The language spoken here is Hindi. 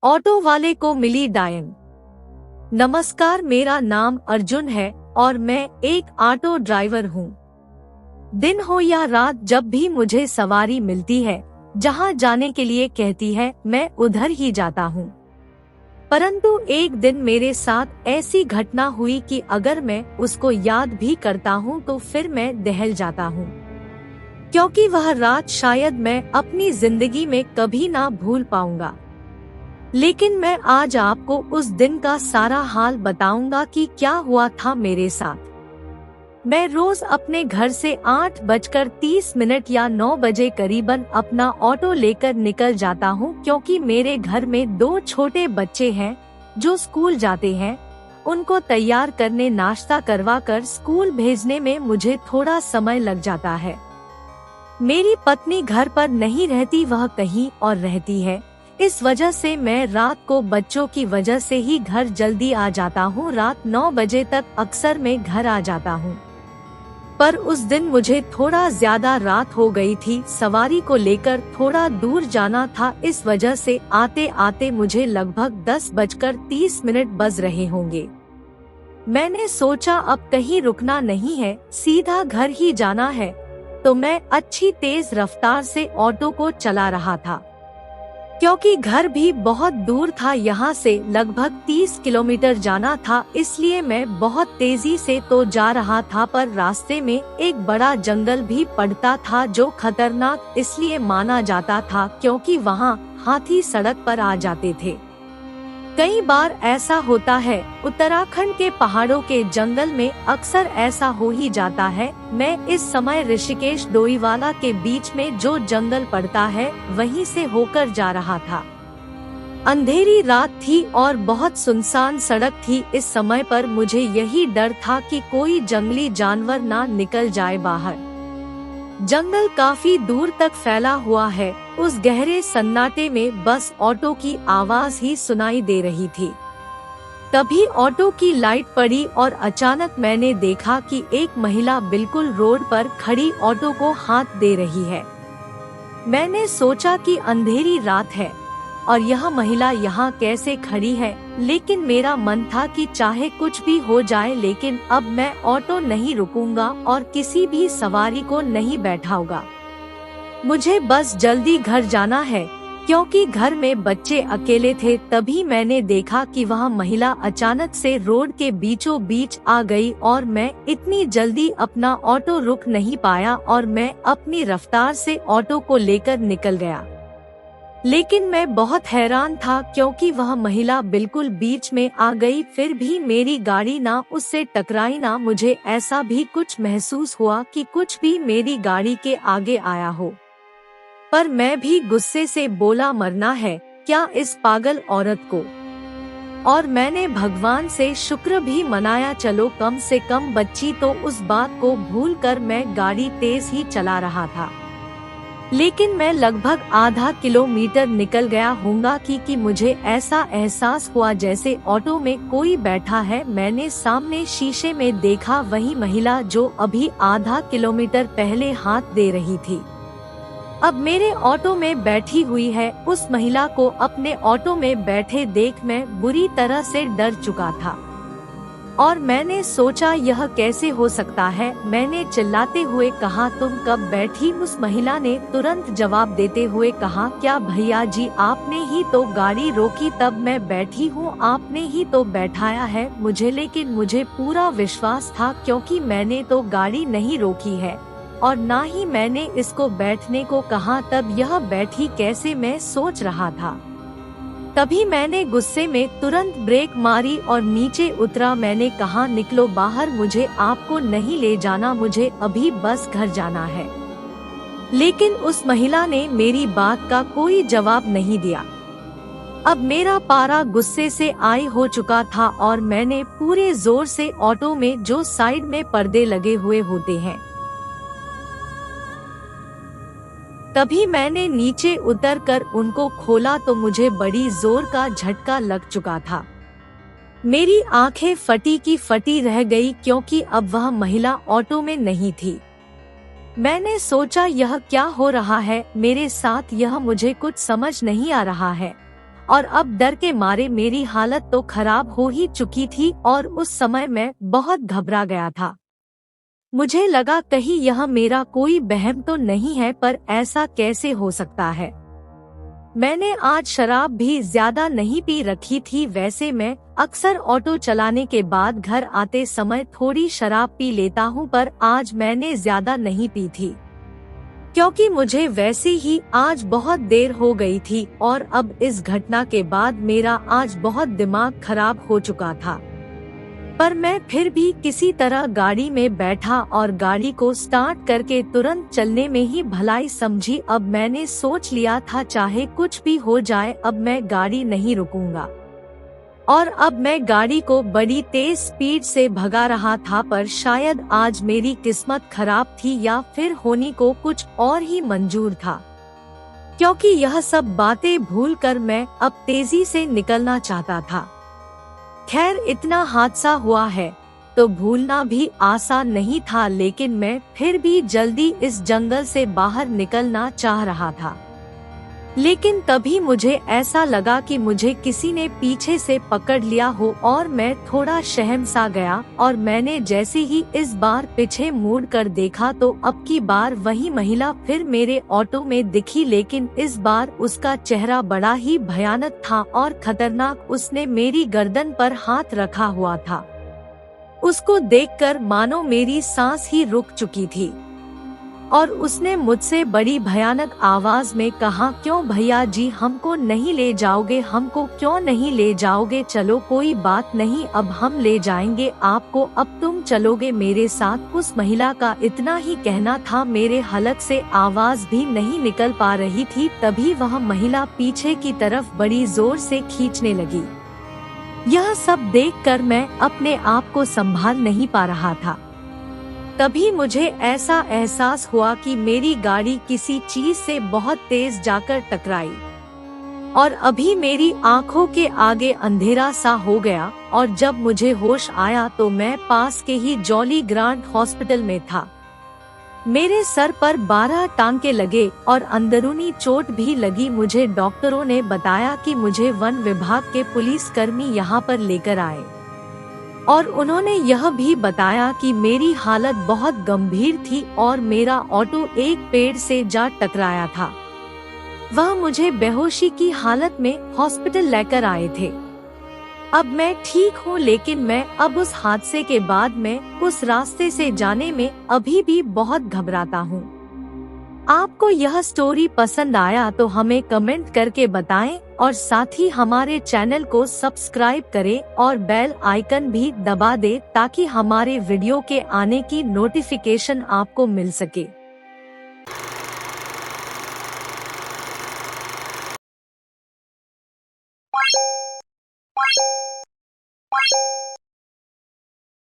ऑटो वाले को मिली डायन। नमस्कार, मेरा नाम अर्जुन है और मैं एक ऑटो ड्राइवर हूँ। दिन हो या रात, जब भी मुझे सवारी मिलती है, जहाँ जाने के लिए कहती है, मैं उधर ही जाता हूँ। परंतु एक दिन मेरे साथ ऐसी घटना हुई कि अगर मैं उसको याद भी करता हूँ तो फिर मैं दहल जाता हूँ, क्योंकि वह रात शायद मैं अपनी जिंदगी में कभी ना भूल पाऊंगा। लेकिन मैं आज आपको उस दिन का सारा हाल बताऊंगा कि क्या हुआ था मेरे साथ। मैं रोज अपने घर से 8:30 या 9 बजे करीबन अपना ऑटो लेकर निकल जाता हूं, क्योंकि मेरे घर में 2 छोटे बच्चे हैं जो स्कूल जाते हैं। उनको तैयार करने, नाश्ता करवा कर स्कूल भेजने में मुझे थोड़ा समय लग जाता है। मेरी पत्नी घर पर नहीं रहती, वह कहीं और रहती है। इस वजह से मैं रात को बच्चों की वजह से ही घर जल्दी आ जाता हूँ। रात 9 बजे तक अक्सर मैं घर आ जाता हूँ, पर उस दिन मुझे थोड़ा ज्यादा रात हो गई थी। सवारी को लेकर थोड़ा दूर जाना था, इस वजह से आते आते मुझे लगभग 10:30 बज रहे होंगे। मैंने सोचा अब कहीं रुकना नहीं है, सीधा घर ही जाना है, तो मैं अच्छी तेज रफ्तार से ऑटो को चला रहा था। क्योंकि घर भी बहुत दूर था, यहाँ से लगभग 30 किलोमीटर जाना था, इसलिए मैं बहुत तेजी से तो जा रहा था, पर रास्ते में एक बड़ा जंगल भी पड़ता था जो खतरनाक इसलिए माना जाता था क्योंकि वहाँ हाथी सड़क पर आ जाते थे। कई बार ऐसा होता है, उत्तराखंड के पहाड़ों के जंगल में अक्सर ऐसा हो ही जाता है। मैं इस समय ऋषिकेश डोईवाला के बीच में जो जंगल पड़ता है वहीं से होकर जा रहा था। अंधेरी रात थी और बहुत सुनसान सड़क थी। इस समय पर मुझे यही डर था कि कोई जंगली जानवर ना निकल जाए बाहर। जंगल काफी दूर तक फैला हुआ है। उस गहरे सन्नाटे में बस ऑटो की आवाज ही सुनाई दे रही थी। तभी ऑटो की लाइट पड़ी और अचानक मैंने देखा कि एक महिला बिल्कुल रोड पर खड़ी ऑटो को हाथ दे रही है। मैंने सोचा कि अंधेरी रात है और यह महिला यहाँ कैसे खड़ी है, लेकिन मेरा मन था कि चाहे कुछ भी हो जाए, लेकिन अब मैं ऑटो नहीं रुकूंगा और किसी भी सवारी को नहीं बैठाऊंगा। मुझे बस जल्दी घर जाना है, क्योंकि घर में बच्चे अकेले थे। तभी मैंने देखा कि वह महिला अचानक से रोड के बीचों बीच आ गई और मैं इतनी जल्दी अपना ऑटो रुक नहीं पाया और मैं अपनी रफ्तार से ऑटो को लेकर निकल गया। लेकिन मैं बहुत हैरान था क्योंकि वह महिला बिल्कुल बीच में आ गई, फिर भी मेरी गाड़ी ना उससे टकराई ना मुझे ऐसा भी कुछ महसूस हुआ कि कुछ भी मेरी गाड़ी के आगे आया हो। पर मैं भी गुस्से से बोला, मरना है क्या इस पागल औरत को। और मैंने भगवान से शुक्र भी मनाया, चलो कम से कम बच्ची तो उस बात को भूलकर मैं गाड़ी तेज ही चला रहा था। लेकिन मैं लगभग आधा किलोमीटर निकल गया होऊंगा कि मुझे ऐसा एहसास हुआ जैसे ऑटो में कोई बैठा है। मैंने सामने शीशे में देखा वही महिला जो अभी आधा किलोमीटर पहले हाथ दे रही थी, अब मेरे ऑटो में बैठी हुई है। उस महिला को अपने ऑटो में बैठे देख मैं बुरी तरह से डर चुका था और मैंने सोचा यह कैसे हो सकता है। मैंने चिल्लाते हुए कहा, तुम कब बैठी। उस महिला ने तुरंत जवाब देते हुए कहा, क्या भैया जी, आपने ही तो गाड़ी रोकी तब मैं बैठी हूँ, आपने ही तो बैठाया है मुझे। लेकिन मुझे पूरा विश्वास था क्योंकि मैंने तो गाड़ी नहीं रोकी है और ना ही मैंने इसको बैठने को कहा, तब यह बैठी कैसे, मैं सोच रहा था। तभी मैंने गुस्से में तुरंत ब्रेक मारी और नीचे उतरा। मैंने कहा, निकलो बाहर, मुझे आपको नहीं ले जाना, मुझे अभी बस घर जाना है। लेकिन उस महिला ने मेरी बात का कोई जवाब नहीं दिया। अब मेरा पारा गुस्से से आई हो चुका था और मैंने पूरे जोर से ऑटो में जो साइड में पर्दे लगे हुए होते हैं, तभी मैंने नीचे उतरकर उनको खोला तो मुझे बड़ी जोर का झटका लग चुका था। मेरी आंखें फटी की फटी रह गई क्योंकि अब वह महिला ऑटो में नहीं थी। मैंने सोचा यह क्या हो रहा है मेरे साथ, यह मुझे कुछ समझ नहीं आ रहा है। और अब डर के मारे मेरी हालत तो खराब हो ही चुकी थी और उस समय मैं बहुत घबरा गया था। मुझे लगा कहीं यह मेरा कोई वहम तो नहीं है, पर ऐसा कैसे हो सकता है। मैंने आज शराब भी ज्यादा नहीं पी रखी थी। वैसे मैं अक्सर ऑटो चलाने के बाद घर आते समय थोड़ी शराब पी लेता हूँ, पर आज मैंने ज्यादा नहीं पी थी क्योंकि मुझे वैसे ही आज बहुत देर हो गई थी और अब इस घटना के बाद मेरा आज बहुत दिमाग खराब हो चुका था। पर मैं फिर भी किसी तरह गाड़ी में बैठा और गाड़ी को स्टार्ट करके तुरंत चलने में ही भलाई समझी। अब मैंने सोच लिया था चाहे कुछ भी हो जाए, अब मैं गाड़ी नहीं रुकूंगा। और अब मैं गाड़ी को बड़ी तेज स्पीड से भगा रहा था, पर शायद आज मेरी किस्मत खराब थी या फिर होने को कुछ और ही मंजूर था, क्योंकि यह सब बातें भूलकर मैं अब तेजी से निकलना चाहता था। खैर, इतना हादसा हुआ है तो भूलना भी आसान नहीं था, लेकिन मैं फिर भी जल्दी इस जंगल से बाहर निकलना चाह रहा था। लेकिन तभी मुझे ऐसा लगा कि मुझे किसी ने पीछे से पकड़ लिया हो और मैं थोड़ा शर्म-सा गया और मैंने जैसे ही इस बार पीछे मुड़ कर देखा तो अब की बार वही महिला फिर मेरे ऑटो में दिखी, लेकिन इस बार उसका चेहरा बड़ा ही भयानक था और खतरनाक। उसने मेरी गर्दन पर हाथ रखा हुआ था। उसको देखकर मानो मेरी सांस ही रुक चुकी थी और उसने मुझसे बड़ी भयानक आवाज में कहा, क्यों भैया जी हमको नहीं ले जाओगे, हमको क्यों नहीं ले जाओगे, चलो कोई बात नहीं अब हम ले जाएंगे आपको, अब तुम चलोगे मेरे साथ। उस महिला का इतना ही कहना था, मेरे हलक से आवाज भी नहीं निकल पा रही थी। तभी वह महिला पीछे की तरफ बड़ी जोर से खींचने लगी। यह सब देखकर मैं अपने आप को संभाल नहीं पा रहा था। तभी मुझे ऐसा एहसास हुआ कि मेरी गाड़ी किसी चीज से बहुत तेज जाकर टकराई और अभी मेरी आंखों के आगे अंधेरा सा हो गया और जब मुझे होश आया तो मैं पास के ही जॉली ग्रांट हॉस्पिटल में था। मेरे सर पर 12 टांके लगे और अंदरूनी चोट भी लगी। मुझे डॉक्टरों ने बताया कि मुझे वन विभाग के पुलिस कर्मी यहाँ पर लेकर आए और उन्होंने यह भी बताया कि मेरी हालत बहुत गंभीर थी और मेरा ऑटो एक पेड़ से जा टकराया था। वह मुझे बेहोशी की हालत में हॉस्पिटल लेकर आए थे। अब मैं ठीक हूँ, लेकिन मैं अब उस हादसे के बाद मैं उस रास्ते से जाने में अभी भी बहुत घबराता हूँ। आपको यह स्टोरी पसंद आया तो हमें कमेंट करके बताएं और साथ ही हमारे चैनल को सब्सक्राइब करें और बेल आइकन भी दबा दें ताकि हमारे वीडियो के आने की नोटिफिकेशन आपको मिल सके।